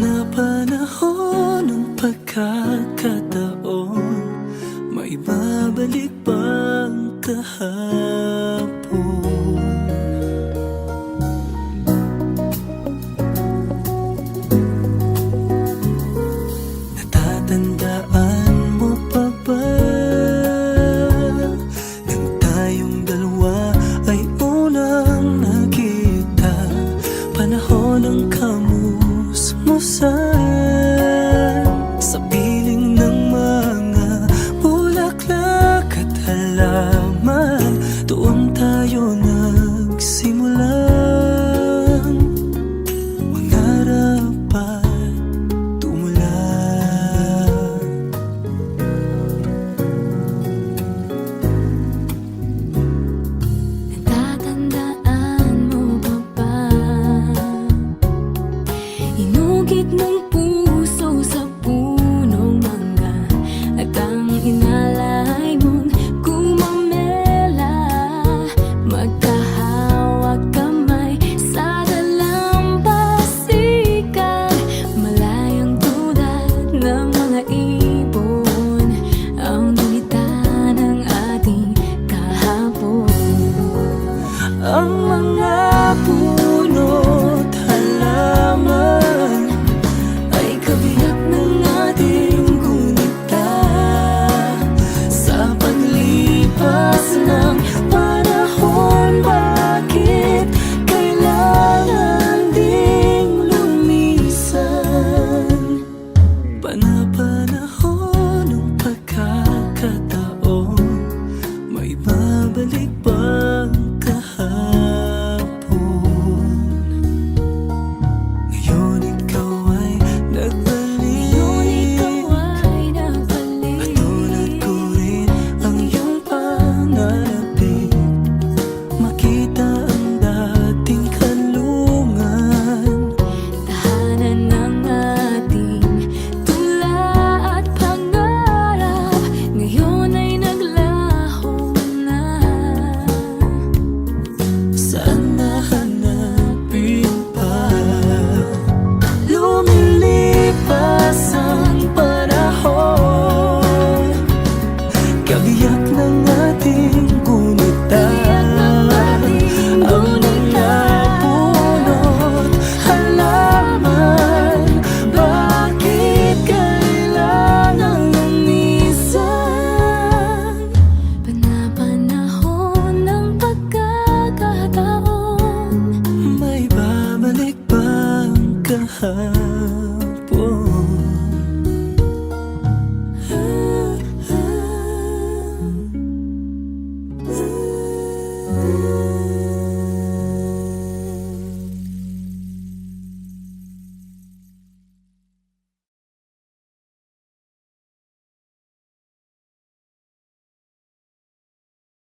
Panapanahon ng pagkakataon, may babalik bang kahapon? Natatandaan mo pa ba nang tayong dalawa ay unang nakita? Panahon ng kamusmusan sa piling ng mga bulaklak at halaman. Doon tayo nagsimulang mangarap at tumulad. Natatandaan mo ba ba? Inugit ng puso sa punong mangga at ang inalay mong gumamela. Magkahawak kamay sa dalampasigan, malayang tulad ng mga ibon, ang gunita ng ating kahapon. Ang mga puno't halaman ay kabiyak ng ating gunita. Sa paglipas ng panahon, bakit kailangan ding lumisan? Panapanahon ng pagkakataon, may babalik bang kahapon? Ngayon ikaw ay nagbalik, at tulad ko rin ang iyong pananabik. Makita ang dating kanlungan, Tahanan ng ating tula at pangarap, ngayon ay naglaho na. saan nahanapin pa? Lumilipas ang panahon, kabiyak ng ating gunita. Ang mga puno't halaman, bakit kailangan lumisan? Panapanahon ng pagkakataon, May babalik bang kahapon?